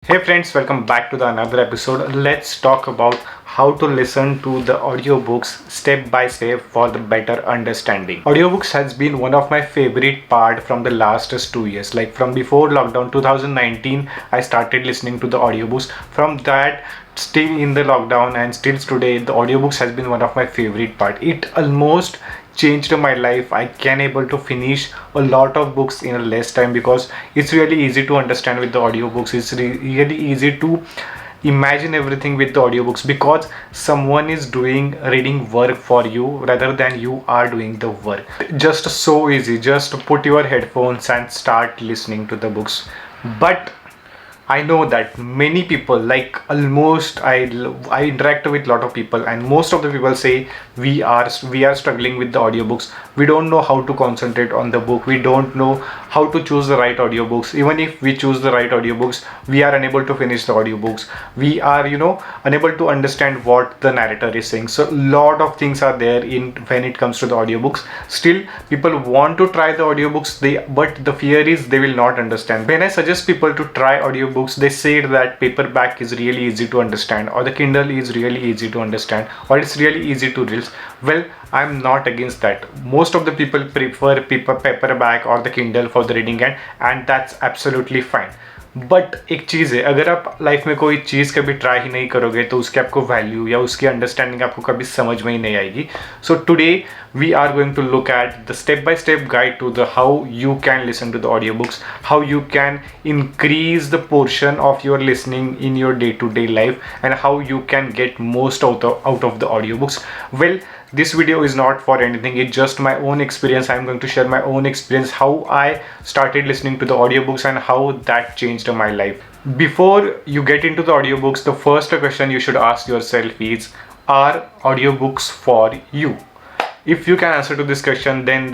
Hey friends, welcome back to the another episode. Let's talk about how to listen to the audiobooks step by step for the better understanding. Audiobooks has been one of my favorite part from the last 2 years. Like from before lockdown 2019, I started listening to the audiobooks. From that, still in the lockdown and still today, the audiobooks has been one of my favorite part. It almost changed my life. I can able to finish a lot of books in a less time because it's really easy to understand with the audiobooks. It's really easy to imagine everything with the audiobooks because someone is doing reading work for you rather than you are doing the work. Just so easy, just put your headphones and start listening to the books. But I know that many people, like almost I interact with a lot of people, and most of the people say we are struggling with the audiobooks. We don't know how to concentrate on the book. We don't know how to choose the right audiobooks. Even if we choose the right audiobooks, we are unable to finish the audiobooks. We are unable to understand what the narrator is saying. So a lot of things are there in when it comes to the audiobooks. Still, people want to try the audiobooks. But the fear is they will not understand. When I suggest people to try audiobooks, they say that paperback is really easy to understand, or the Kindle is really easy to understand, or it's really easy to read. Well, I'm not against that. Most of the people prefer paperback or the Kindle for the reading and that's absolutely fine. But एक चीज़ है, अगर आप life में कोई चीज़ कभी try ही नहीं करोगे तो उसके आपको वैल्यू या उसकी अंडरस्टैंडिंग आपको कभी समझ में ही नहीं आएगी. So today we are going to look at the step by step guide to the how you can listen to the audiobooks, how you can increase the portion of your listening in your day to day life, and how you can get most out of the audiobooks. Well, this video is not for anything, it's just my own experience. I'm going to share my own experience, how I started listening to the audiobooks and how that changed my life. Before you get into the audiobooks, the first question you should ask yourself is, are audiobooks for you? If you can answer to this question, then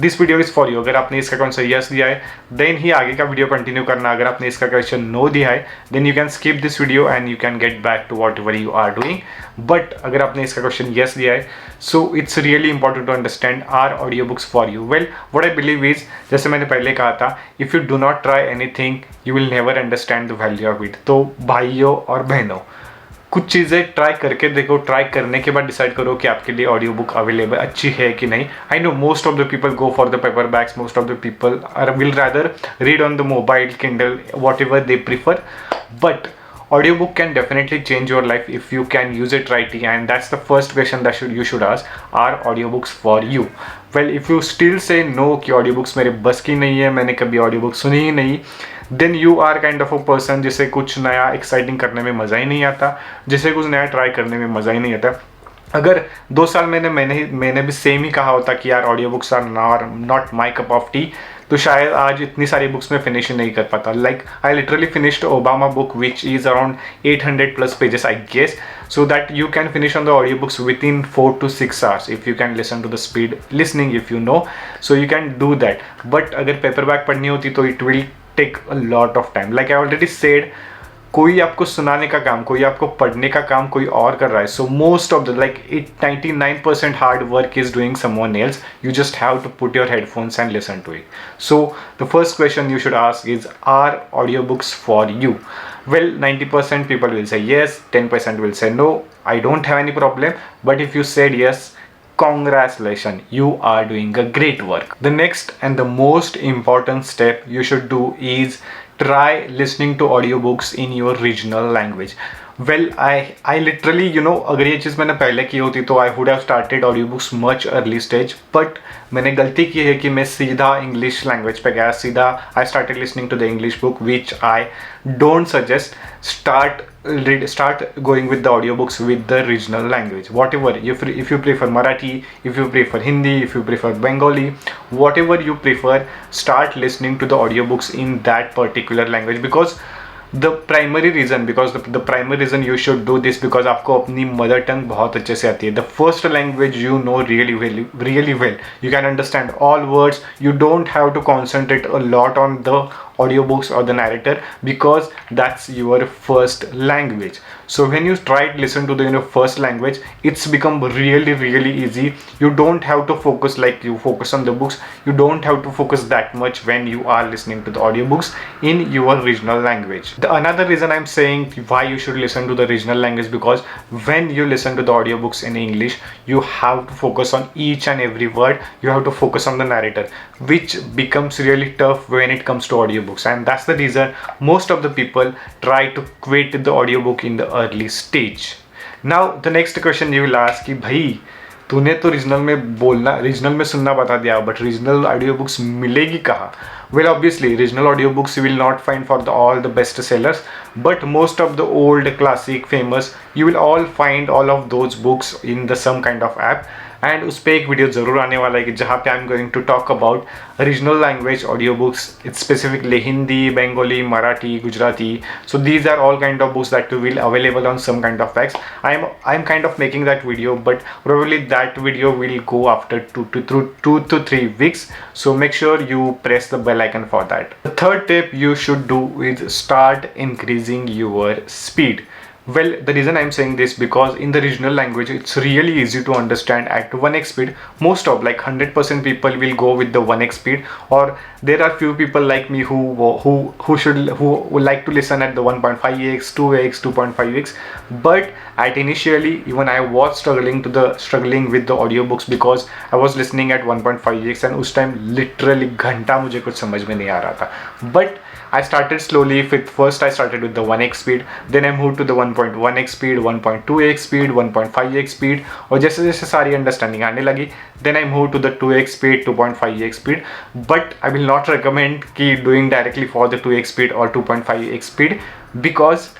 this video is for you. अगर आपने इसका कौन सा yes दिया है, then ही आगे का video continue करना. अगर आपने इसका क्वेश्चन no दिया है, then you can skip this video and you can get back to whatever you are doing. But अगर आपने इसका क्वेश्चन yes दिया है, so it's really important to understand, are audiobooks for you? Well, what I believe is, जैसे मैंने पहले कहा था, if you do not try anything, you will never understand the value of it. तो भाइयों और बहनों, कुछ चीज़ें ट्राई करके देखो. ट्राई करने के बाद डिसाइड करो कि आपके लिए ऑडियो बुक अवेलेबल अच्छी है कि नहीं. I know most of the people go for the paper bags. Most of the people will rather read on the mobile, Kindle, what ever they prefer. But audiobook can definitely change your life if you can use it rightly, and that's the first question that you should ask, are audiobooks for you? Well, if you still say no कि audiobooks मेरे बस की नहीं है, मैंने कभी audiobook सुनी ही नहीं, then you are kind of a person जिसे कुछ नया एक्साइटिंग करने में मज़ा ही नहीं आता, जिसे कुछ नया ट्राई करने में मज़ा ही नहीं आता. अगर 2 साल मैंने भी सेम ही कहा होता कि यार audio books are not my cup of tea, तो शायद आज इतनी सारी बुक्स में फिनिश नहीं कर पाता. Like I literally finished Obama book which is around 800 plus pages I guess, so that you can finish on the audiobooks within 4 to 6 hours if you can listen to the speed listening, if you know, so you can do that. But अगर paperback पढ़नी होती तो it will take a lot of time. Like I already said, कोई आपको सुनाने का काम, कोई आपको पढ़ने का काम कोई और कर रहा है. So most of the 99% hard work is doing someone else. You just have to put your headphones and listen to it. So the first question you should ask is, are audio books for you? Well, 90% people will say yes, 10% will say no, I don't have any problem. But if you said yes, congratulations, you are doing a great work. The next and the most important step you should do is try listening to audiobooks in your regional language. Well, I literally, अगर ये चीज़ मैंने पहले की होती तो I would have started audiobooks much early stage. But मैंने गलती की है कि मैं सीधा इंग्लिश लैंग्वेज पे गया. सीधा I started listening to the English book, which I don't suggest. Start going with the audiobooks with the regional language. Whatever, if you prefer Marathi, if you prefer Hindi, if you prefer Bengali, whatever you prefer, start listening to the audiobooks in that particular language. Because the primary reason you should do this, because आपको अपनी mother tongue बहुत अच्छे से आती है. The first language you know really well. You can understand all words. You don't have to concentrate a lot on the audiobooks or the narrator, because that's your first language. So when you try to listen to the first language, it's become really easy. You don't have to focus like you focus on the books. You don't have to focus that much when you are listening to the audiobooks in your regional language. The another reason I'm saying why you should listen to the regional language, because when you listen to the audiobooks in English, you have to focus on each and every word. You have to focus on the narrator, which becomes really tough when it comes to audiobooks, and that's the reason most of the people try to quit the audiobook in the early stage. Now the next question you will ask कि भाई तूने तो regional में सुनना बता दिया, but regional audio books मिलेगी कहाँ? Well, obviously regional audiobooks you will not find for all the best sellers, but most of the old classic famous you will all find all of those books in the some kind of app. And उस पर एक video ज़रूर आने वाला है कि जहाँ पे I am going to talk about regional language audio books. It's specifically Hindi, Bengali, Marathi, Gujarati. So these are all kind of books that will available on some kind of apps. I am kind of making that video, but probably that video will go after 2 to 3 weeks. So make sure you press the bell icon for that. The third tip you should do is start increasing your speed. Well, the reason I'm saying this, because in the regional language it's really easy to understand at 1x speed. Most of like 100% people will go with the 1x speed, or there are few people like me who would like to listen at the 1.5x, 2x, 2.5x. But at initially even I was struggling with the audiobooks, because I was listening at 1.5x and उस time literally घंटा मुझे कुछ समझ में नहीं आ रहा था. But I started slowly. First I started with the 1x speed, then I moved to the 1.1x speed, 1.2x speed, 1.5x speed, और जैसे जैसे सारी अंडरस्टैंडिंग आने लगी, then I moved to the 2x speed, 2.5x speed. But I will not recommend कि doing directly for the 2x speed or 2.5x speed, because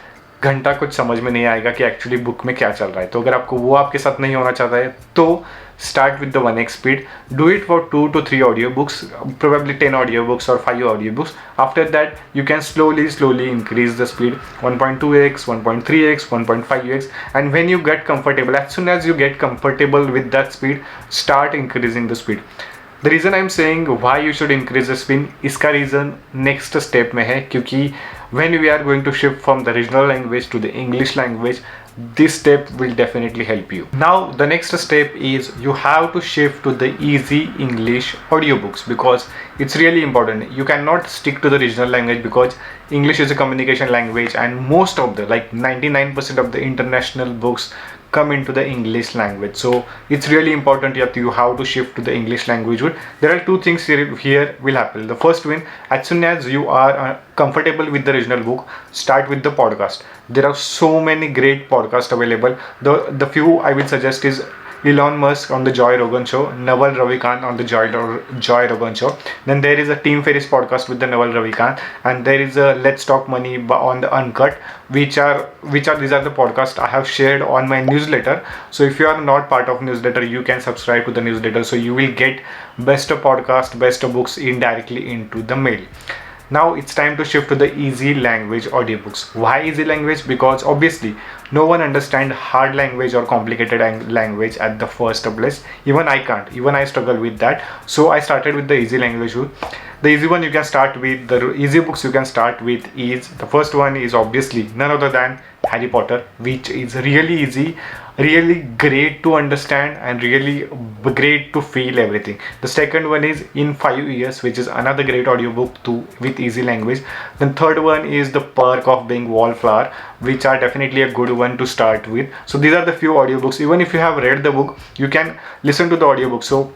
घंटा कुछ समझ में नहीं आएगा कि एक्चुअली बुक में क्या चल रहा है. तो अगर आपको वो आपके साथ नहीं होना चाहता है तो start with the 1x speed. Do it for 2 to 3 audiobooks, probably 10 audiobooks or 5 audiobooks. After that you can slowly increase the speed, 1.2x, 1.3x, 1.5x, and when you get comfortable, as soon as you get comfortable with that speed, start increasing the speed. The reason I'm saying why you should increase the speed, इसका reason next step में है, क्योंकि when we are going to shift from the regional language to the English language, this step will definitely help you. Now the next step is you have to shift to the easy English audiobooks, because it's really important. You cannot stick to the regional language, because English is a communication language, and most of the like 99% of the international books come into the English language. So it's really important that you have to shift to the English language. There are two things here will happen. The first one, as soon as you are comfortable with the regional book, start with the podcast. There are so many great podcasts available. The few I will suggest is Elon Musk on the Joy Rogan Show, Naval Ravikant on the Joy Rogan Show. Then there is a Team Ferris podcast with the Naval Ravikant, and there is a Let's Talk Money on the Uncut, these are the podcasts I have shared on my newsletter. So if you are not part of newsletter, you can subscribe to the newsletter, so you will get best of podcast, best of books indirectly into the mail. Now it's time to shift to the easy language audiobooks. Why easy language? Because obviously no one understands hard language or complicated language at the first place. Even I can't. Even I struggle with that. So I started with the easy language. The easy one you can start with, the easy books you can start with is, the first one is obviously none other than Harry Potter, which is really easy, really great to understand, and really great to feel everything. The second one is In 5 Years, which is another great audiobook too with easy language. Then third one is The Perk of Being Wallflower, which are definitely a good one to start with. So these are the few audiobooks. Even if you have read the book, you can listen to the audiobook. So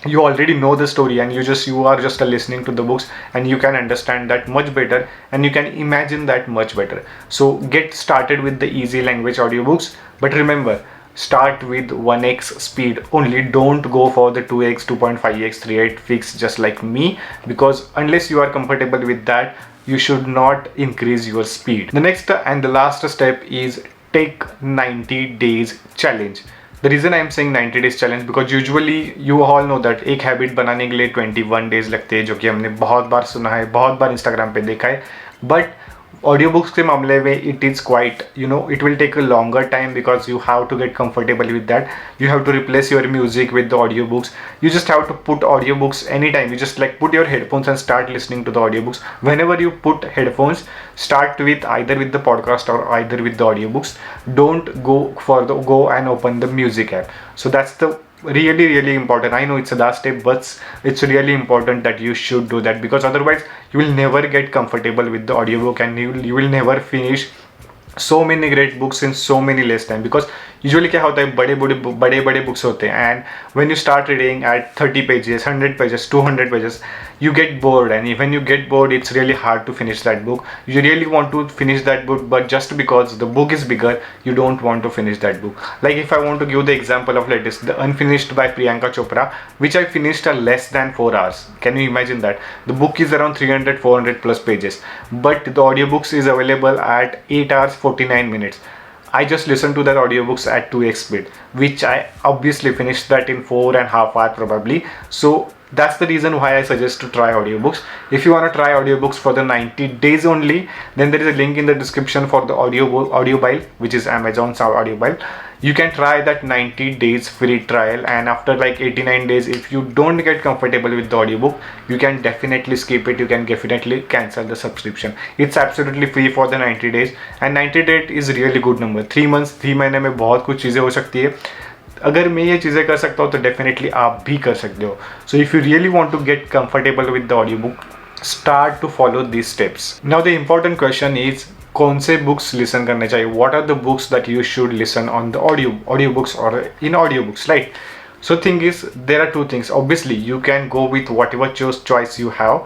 you already know the story, and you are just listening to the books, and you can understand that much better, and you can imagine that much better. So get started with the easy language audiobooks, but remember, start with 1x speed only. Don't go for the 2x, 2.5x, 3x just like me, because unless you are comfortable with that, you should not increase your speed. The next and the last step is take 90 days challenge. The reason I am saying 90 days challenge, because usually you all know that एक habit बनाने के लिए 21 days लगते हैं, जो कि हमने बहुत बार सुना है, बहुत बार इंस्टाग्राम पे देखा है. बट Audiobooks के मामले में it is quite, it will take a longer time because you have to get comfortable with that. You have to replace your music with the audiobooks. You just have to put audiobooks anytime. You just like put your headphones and start listening to the audiobooks. Whenever you put headphones, start with either with the podcast or either with the audiobooks. Don't go and open the music app. So that's the really important. I know it's a last step, but it's really important that you should do that, because otherwise you will never get comfortable with the audiobook, and you will never finish so many great books in so many less time. Because usually क्या होता है, बड़े बड़े books होते हैं, and when you start reading at 30 pages, 100 pages, 200 pages, you get bored, and when you get bored, it's really hard to finish that book. You really want to finish that book, but just because the book is bigger, you don't want to finish that book. Like if I want to give the example of latest, The Unfinished by Priyanka Chopra, which I finished in less than 4 hours. Can you imagine that? The book is around 400 plus pages, but the audiobooks is available at 8 hours 49 minutes. I just listened to that audiobooks at 2x speed, which I obviously finished that in 4.5 hours probably. So that's the reason why I suggest to try audiobooks. If you want to try audiobooks for the 90 days only, then there is a link in the description for the Audiobile, which is Amazon's Audiobile. You can try that 90 days free trial, and after like 89 days, if you don't get comfortable with the audiobook, you can definitely skip it. You can definitely cancel the subscription. It's absolutely free for the 90 days, and 90 days is really good number. 3 months, 3 महीने में बहुत कुछ चीज़ें हो सकती है. अगर मैं ये चीज़ें कर सकता हूँ तो डेफिनेटली आप भी कर सकते हो. So if you really want to get comfortable with the audio book, start to follow this steps. Now the important question is, कौन से बुक्स लिसन करने चाहिए? What are the books that you should listen on the audio books और इन audio books, right? So thing is, there are two things. Obviously you can go with whatever choice you have,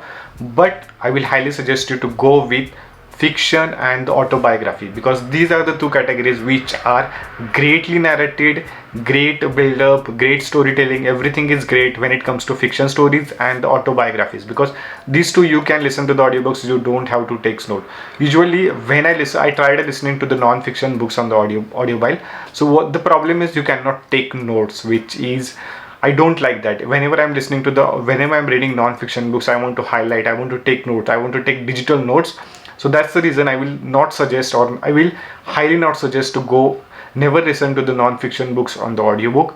but I will highly suggest you to go with fiction and the autobiography, because these are the two categories which are greatly narrated, great build up, great storytelling. Everything is great when it comes to fiction stories and the autobiographies, because these two you can listen to the audiobooks. You don't have to take note. Usually when I tried listening to the non-fiction books on the Audiobile. So what the problem is, you cannot take notes, which is, I don't like that. Whenever I'm reading non-fiction books, I want to highlight, I want to take notes, I want to take digital notes. So that's the reason I will not suggest, or I will highly not suggest to never listen to the non-fiction books on the audiobook.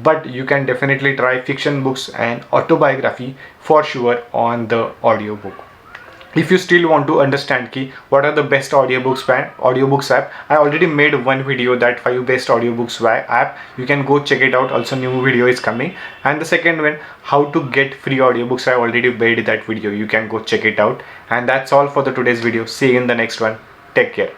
But you can definitely try fiction books and autobiography for sure on the audiobook. If you still want to understand what are the best audiobooks app, I already made one video, that 5 best audiobooks app. You can go check it out. Also new video is coming. And the second one, how to get free audiobooks, I already made that video. You can go check it out. And that's all for the today's video. See you in the next one. Take care.